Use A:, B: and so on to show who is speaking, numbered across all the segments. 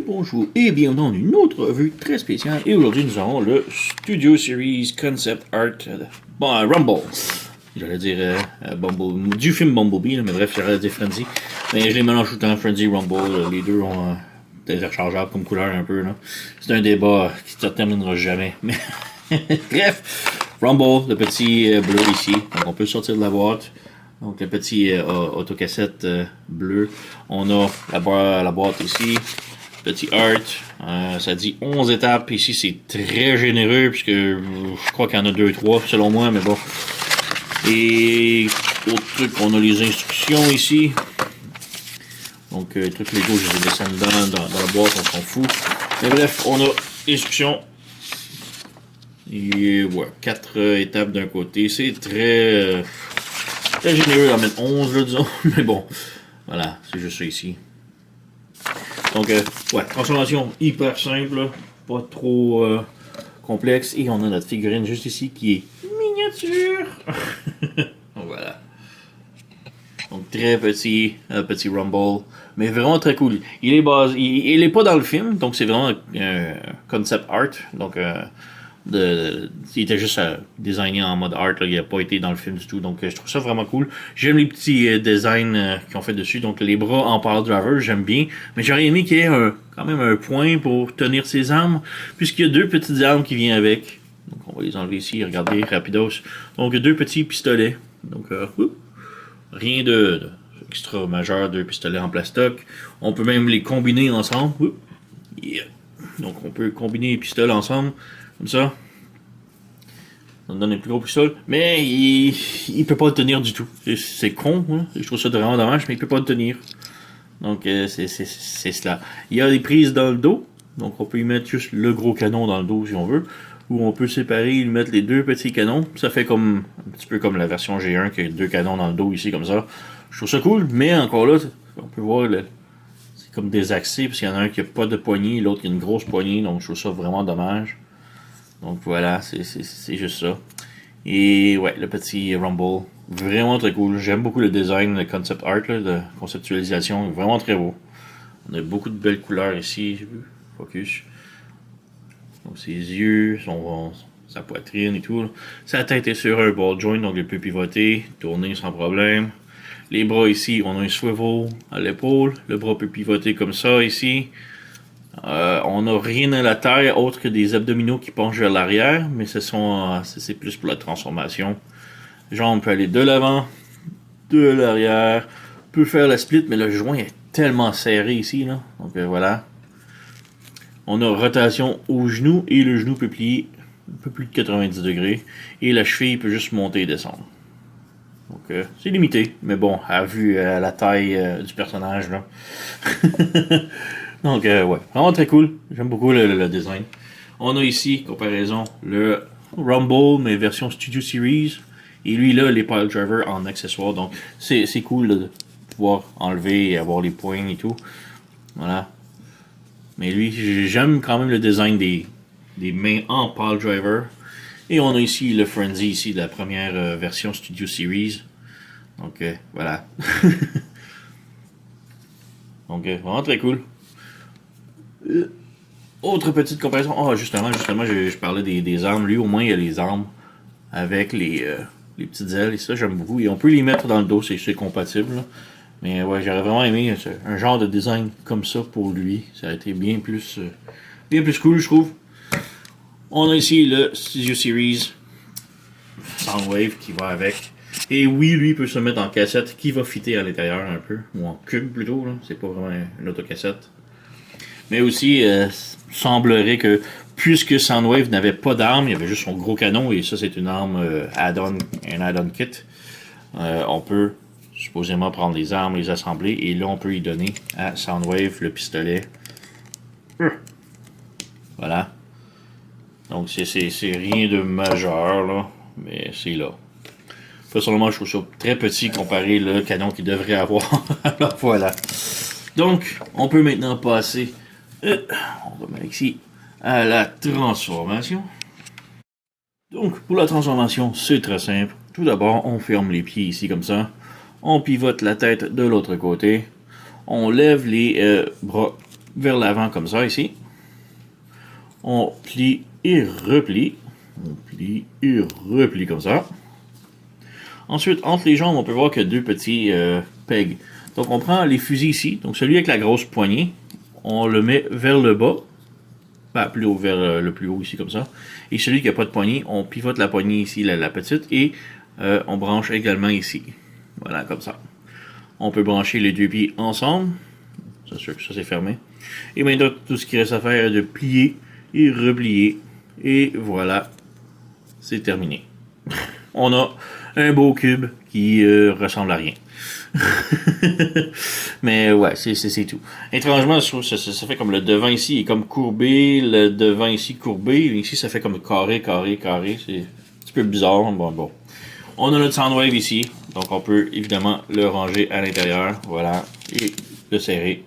A: Bonjour et bienvenue dans une autre revue très spéciale. Et aujourd'hui, nous avons le Studio Series Concept Art Rumble. J'allais dire Bumble, du film Bumblebee, là, mais bref, j'allais dire Frenzy. Mais je les mélange tout le temps, Frenzy, Rumble. Les deux ont des rechargeables comme couleur un peu. Là. C'est un débat qui ne se terminera jamais. Mais bref, Rumble, le petit bleu ici. Donc on peut le sortir de la boîte. Donc le petit autocassette bleu. On a la boîte ici. Petit art. Ça dit 11 étapes. Ici c'est très généreux puisque je crois qu'il y en a 2-3 selon moi. Mais bon. Et autre truc, on a les instructions ici. Donc trucs Lego, je les ai laissés dans la boîte, on s'en fout. Mais bref, on a l'instruction. Et ouais, 4 étapes d'un côté. C'est très généreux d'en mettre 11 là, disons. Mais bon, voilà, c'est juste ça ici. Donc, ouais, transformation hyper simple, là, pas trop complexe. Et on a notre figurine juste ici qui est miniature. Donc voilà. Donc très petit, petit Rumble, mais vraiment très cool. Il est basé, il est pas dans le film, donc c'est vraiment un concept art. Donc il était juste designé en mode art, là, il n'a pas été dans le film du tout. Donc je trouve ça vraiment cool. J'aime les petits designs qu'ils ont fait dessus. Donc les bras en power driver, j'aime bien. Mais j'aurais aimé qu'il y ait quand même un point pour tenir ses armes, puisqu'il y a deux petites armes qui viennent avec. Donc on va les enlever ici, regardez, rapidos. Donc deux petits pistolets. Donc rien de extra majeur, deux pistolets en plastoc. On peut même les combiner ensemble. Yeah. Donc on peut combiner les pistolets ensemble, comme ça. Ça nous donne un plus gros pistolet. Mais il peut pas le tenir du tout. C'est con, hein? Je trouve ça vraiment dommage, mais il peut pas le tenir. Donc c'est cela. Il y a des prises dans le dos. Donc on peut y mettre juste le gros canon dans le dos si on veut. Ou on peut séparer et mettre les deux petits canons. Ça fait comme un petit peu comme la version G1 qui a deux canons dans le dos ici comme ça. Je trouve ça cool, mais encore là, on peut voir c'est comme désaxé parce qu'il y en a un qui n'a pas de poignée, l'autre qui a une grosse poignée, donc je trouve ça vraiment dommage. Donc voilà, c'est juste ça. Et ouais, le petit Rumble, vraiment très cool. J'aime beaucoup le design, le concept art, là, de conceptualisation, vraiment très beau. On a beaucoup de belles couleurs ici, focus. Donc ses yeux, sa poitrine et tout. Là. Sa tête est sur un ball joint, donc il peut pivoter, tourner sans problème. Les bras ici, on a un swivel à l'épaule. Le bras peut pivoter comme ça ici. On n'a rien à la taille autre que des abdominaux qui penchent vers l'arrière, mais c'est plus pour la transformation. Jambes peut aller de l'avant, de l'arrière, peut faire la split, mais le joint est tellement serré ici, là. Donc voilà. On a rotation au genou et le genou peut plier un peu plus de 90 degrés et la cheville peut juste monter et descendre. Donc c'est limité, mais bon, à vue à la taille du personnage là. Donc ouais, vraiment très cool. J'aime beaucoup le design. On a ici, comparaison, le Rumble, mais version Studio Series. Et lui là, les pile drivers en accessoire. Donc c'est cool là, de pouvoir enlever et avoir les points et tout. Voilà. Mais lui, j'aime quand même le design des mains en pile driver. Et on a ici le Frenzy ici de la première version Studio Series. Donc voilà. Donc vraiment très cool. Autre petite comparaison. Oh justement, je parlais des armes. Lui au moins il y a les armes avec les petites ailes. Et ça j'aime beaucoup. Et on peut les mettre dans le dos, c'est compatible. Là. Mais ouais, j'aurais vraiment aimé un genre de design comme ça pour lui. Ça a été bien plus cool, je trouve. On a ici le Studio Series Soundwave qui va avec. Et oui, lui peut se mettre en cassette qui va fitter à l'intérieur un peu. Ou en cube plutôt. Là. C'est pas vraiment une autocassette. Mais aussi, semblerait que puisque Soundwave n'avait pas d'arme, il y avait juste son gros canon. Et ça, c'est une arme un add-on kit. On peut supposément prendre les armes, les assembler, et là on peut y donner à Soundwave le pistolet. Voilà. Donc c'est rien de majeur là, mais c'est là. Personnellement, je trouve ça très petit comparé le canon qu'il devrait avoir. Alors voilà. Donc, on peut maintenant passer, on va mettre ici, à la transformation. Donc, pour la transformation, c'est très simple. Tout d'abord, on ferme les pieds ici comme ça. On pivote la tête de l'autre côté. On lève les bras vers l'avant comme ça ici. On plie et replie. On plie et replie comme ça. Ensuite, entre les jambes, on peut voir qu'il y a deux petits pegs. Donc, on prend les fusils ici. Donc, celui avec la grosse poignée, on le met vers le bas. Ben, plus haut, vers le plus haut ici, comme ça. Et celui qui n'a pas de poignée, on pivote la poignée ici, la petite, et on branche également ici. Voilà, comme ça. On peut brancher les deux pieds ensemble. C'est sûr que ça, c'est fermé. Et maintenant, tout ce qui reste à faire est de plier et replier. Et voilà, c'est terminé. On a un beau cube qui ressemble à rien. Mais ouais, c'est tout. Étrangement, je trouve que ça fait comme le devant ici est comme courbé, le devant ici courbé. Ici, ça fait comme carré, carré, carré. C'est un petit peu bizarre. Bon. On a notre Soundwave ici. Donc, on peut évidemment le ranger à l'intérieur. Voilà. Et le serrer.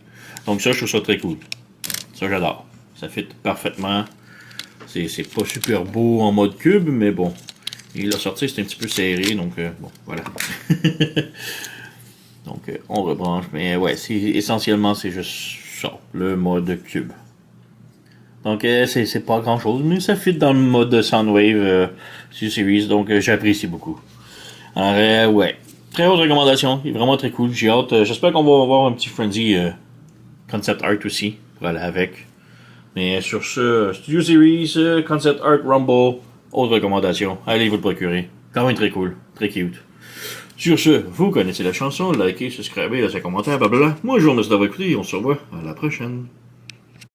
A: Donc, ça, je trouve ça très cool. Ça, j'adore. Ça fit parfaitement. C'est pas super beau en mode cube, mais bon. Il l'a sorti, c'est un petit peu serré. Donc, bon, voilà. Donc, on rebranche. Mais ouais, essentiellement, c'est juste ça, le mode cube. Donc, c'est pas grand chose, mais ça fit dans le mode Soundwave C-Series. Donc, j'apprécie beaucoup. Alors, ouais. Très haute recommandation. Il est vraiment très cool. J'ai hâte. J'espère qu'on va avoir un petit Frenzy concept art aussi pour aller avec. Mais sur ce, Studio Series, concept art Rumble, haute recommandation. Allez vous le procurer. Quand même très cool. Très cute. Sur ce, vous connaissez la chanson, likez, subscribez, laissez un commentaire, blablabla. Moi, je vous remercie d'avoir écouté et on se revoit à la prochaine.